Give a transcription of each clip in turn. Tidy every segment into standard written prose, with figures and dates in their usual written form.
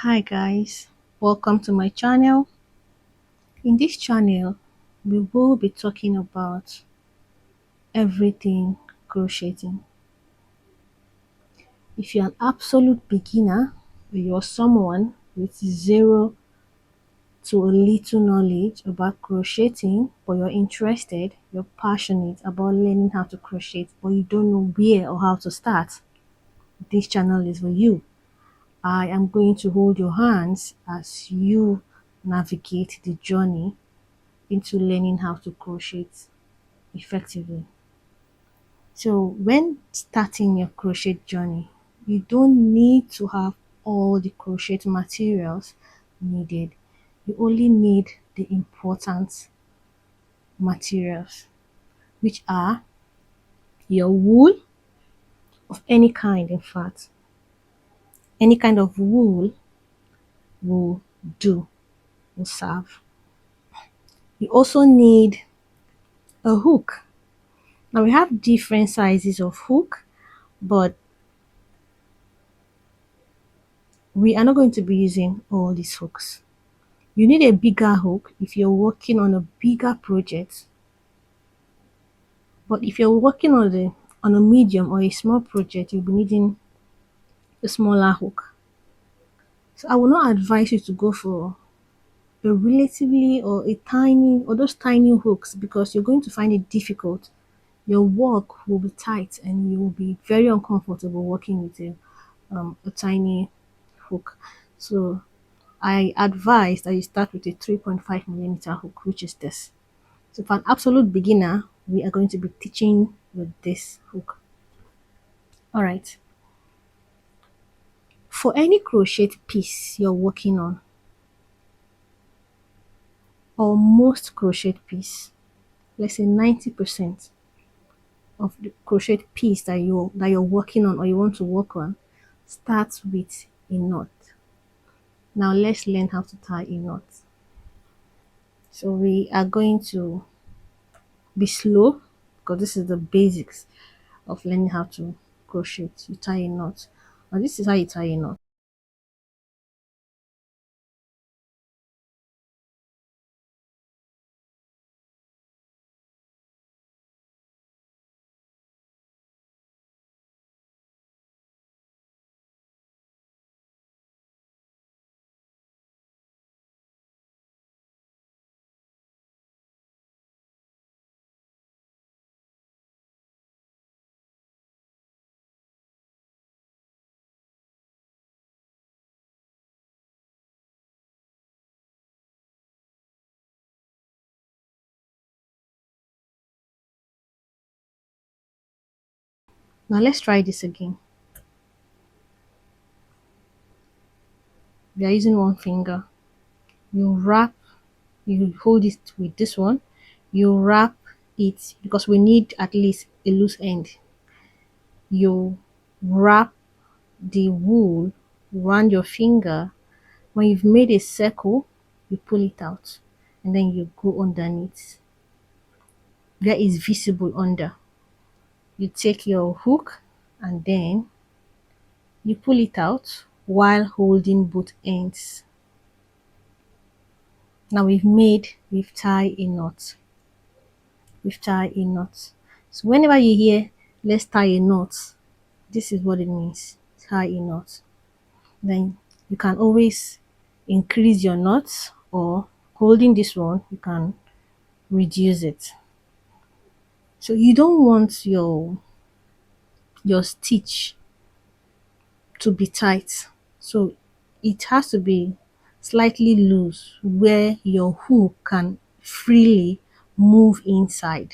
Hi guys, welcome to my channel. In this channel, we will be talking about everything crocheting. If you're an absolute beginner or you're someone with zero to a little knowledge about crocheting, but you're interested, you're passionate about learning how to crochet, but you don't know where or how to start, this channel is for you. I am going to hold your hands as you navigate the journey into learning how to crochet effectively. So, when starting your crochet journey, you don't need to have all the crochet materials needed. You only need the important materials, which are your wool of any kind, in fact. Any kind of wool will do, will serve. You also need a hook. Now, we have different sizes of hook, but we are not going to be using all these hooks. You need a bigger hook if you're working on a bigger project, but if you're working on a medium or a small project, you'll be needing a smaller hook. So I will not advise you to go for a relatively or a tiny or those tiny hooks because you're going to find it difficult. Your work will be tight and you will be very uncomfortable working with a tiny hook. So I advise that you start with a 3.5 millimeter hook, which is this. So for an absolute beginner, we are going to be teaching with this hook. All right. For any crochet piece you're working on, or most crochet piece, let's say 90% of the crochet piece that you're working on or you want to work on starts with a knot. Now let's learn how to tie a knot. So we are going to be slow because this is the basics of learning how to crochet. You tie a knot. Now this is how you tie a knot. Now let's try this again. We are using one finger. You wrap, you hold it with this one. You wrap it because we need at least a loose end. You wrap the wool around your finger. When you've made a circle, you pull it out and then you go underneath. That is visible under. You take your hook and then you pull it out while holding both ends. Now we've tied a knot. We've tied a knot. So whenever you hear, let's tie a knot, this is what it means, tie a knot. Then you can always increase your knots or holding this one, you can reduce it. So you don't want your stitch to be tight. So it has to be slightly loose where your hook can freely move inside.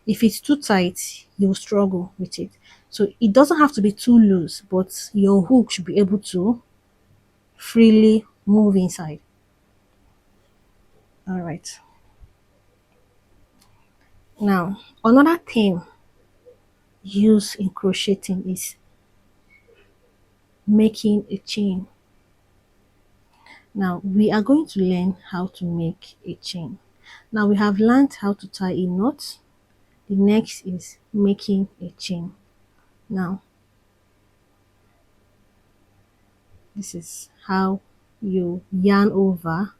If it's too tight, you'll struggle with it. So it doesn't have to be too loose, but your hook should be able to freely move inside. All right. Now, another thing used in crocheting is making a chain. Now, we are going to learn how to make a chain. Now, we have learned how to tie a knot. The next is making a chain. Now, This is how you yarn over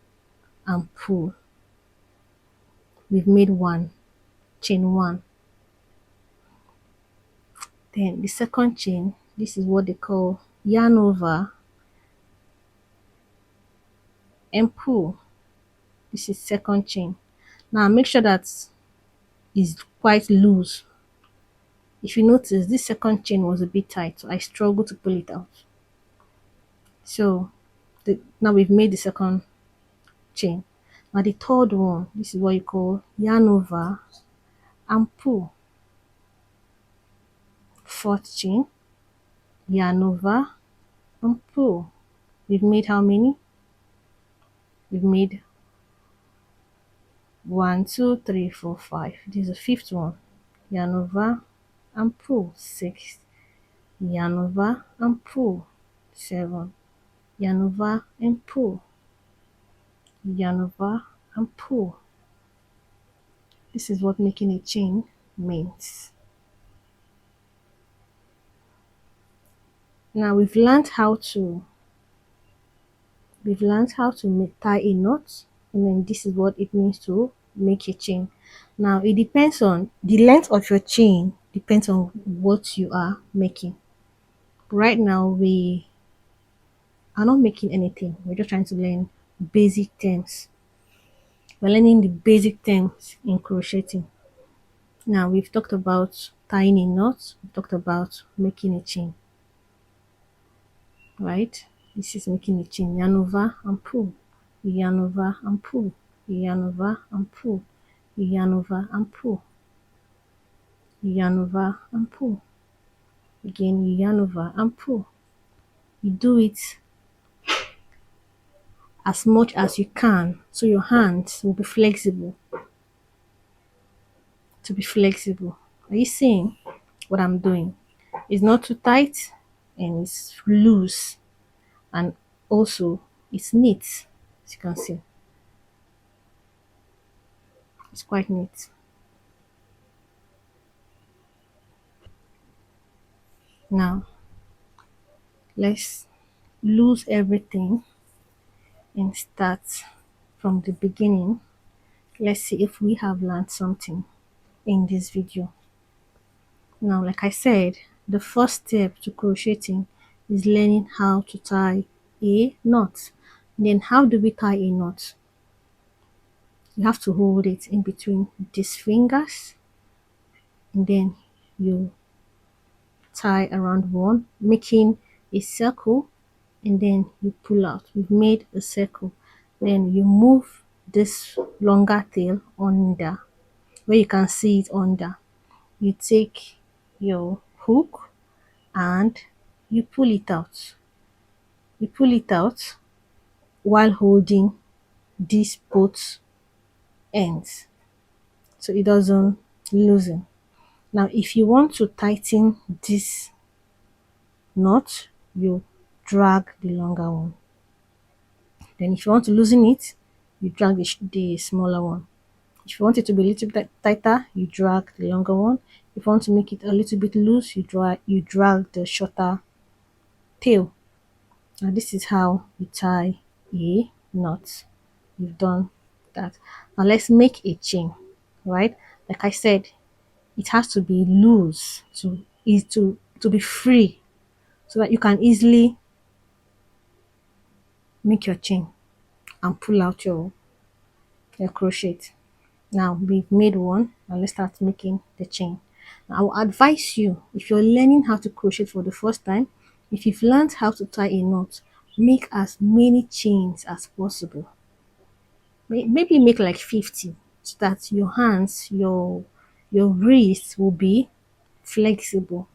and pull. We've made one, chain one. Then the second chain, this is what they call yarn over and pull. This is second chain. Now make sure that it's quite loose. If you notice, this second chain was a bit tight, so I struggled to pull it out. So now we've made the second chain. Now the third one, this is what you call yarn over and pull. Fourth chain, yarn over and pull. We've made how many? We've made 1, 2, 3, 4, 5. This is the fifth one. Yarn over and pull. Six. Yarn over and pull. 7. Yarn over and pull. Yarn over and pull. This is what making a chain means. Now we've learned how to tie a knot, and then this is what it means to make a chain. Now it depends on the length of your chain, depends on what you are making. Right now we are not making anything, we're just trying to learn basic terms. We're learning the basic terms in crocheting. Now we've talked about tying a knot, we've talked about making a chain, right? This is making a chain. Yarn over and pull, yarn over and pull, yarn over and pull, yarn over and pull, yarn over and pull. Again, you yarn over and pull. You do it as much as you can so your hands will be flexible. To be flexible. Are you seeing what I'm doing? It's not too tight and it's loose, and also it's neat. As you can see, it's quite neat. Now let's lose everything and start from the beginning. Let's see if we have learned something in this video. Now, like I said, the first step to crocheting is learning how to tie a knot. Then how do we tie a knot? You have to hold it in between these fingers, and then you tie around one, making a circle, and then you pull out. We've made a circle. Then you move this longer tail under, where you can see it under. You take your hook and you pull it out. You pull it out while holding these both ends so it doesn't loosen. Now, if you want to tighten this knot, you drag the longer one. Then if you want to loosen it, you drag the smaller one. If you want it to be a little bit tighter, you drag the longer one. If you want to make it a little bit loose, you drag the shorter tail. Now this is how you tie a knot. You've done that. Now let's make a chain, right? Like I said, it has to be loose to be free so that you can easily make your chain and pull out your crochet. Now we've made one, and let's start making the chain. Now, I will advise you, if you're learning how to crochet for the first time, if you've learned how to tie a knot, make as many chains as possible. Maybe make like 50 so that your hands, your wrists will be flexible.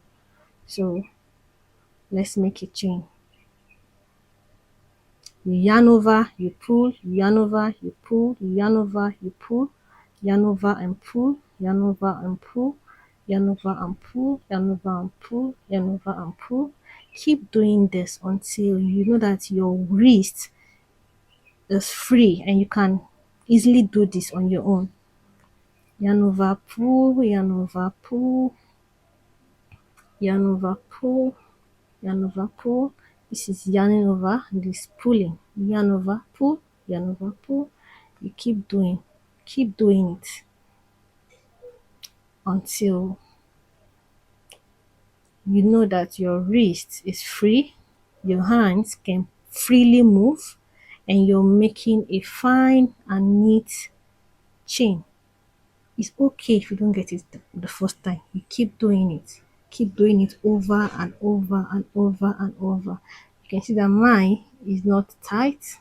So let's make a chain. You yarn over, you pull, you yarn over, you pull, you yarn over, you pull, yarn over and pull, yarn over and pull, yarn over and pull, yarn over and pull, yarn over and pull. Keep doing this until you know that your wrist is free and you can easily do this on your own. Yarn over, pull, yarn over, pull, yarn over, pull, yarn over, pull, This is yarning over, this pulling. Yarn over, pull, yarn over, pull. You keep doing it until you know that your wrist is free, your hands can freely move, and you're making a fine and neat chain. It's okay if you don't get it the first time. You keep doing it. Keep doing it over and over and over and over. You can see that mine is not tight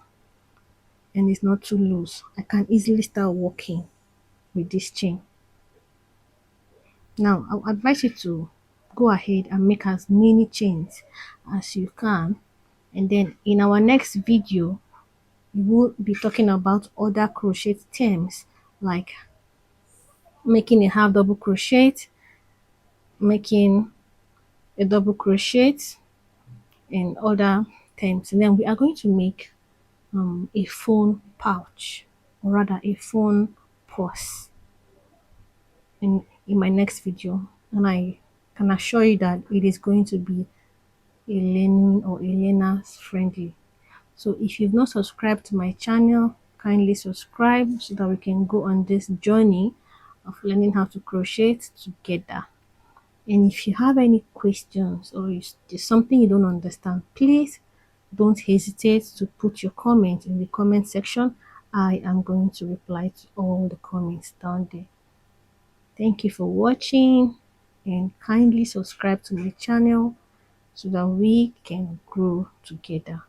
and it's not too loose. I can easily start working with this chain. Now, I'll advise you to go ahead and make as many chains as you can. And then in our next video, we will be talking about other crochet terms like making a half double crochet, making a double crochet, and other terms. And then we are going to make a phone pouch, or rather a phone purse in my next video. And I can assure you that it is going to be a learning or a learner's friendly. So if you've not subscribed to my channel, kindly subscribe so that we can go on this journey of learning how to crochet together. And if you have any questions or there's something you don't understand, please don't hesitate to put your comment in the comment section. I am going to reply to all the comments down there. Thank you for watching and kindly subscribe to my channel so that we can grow together.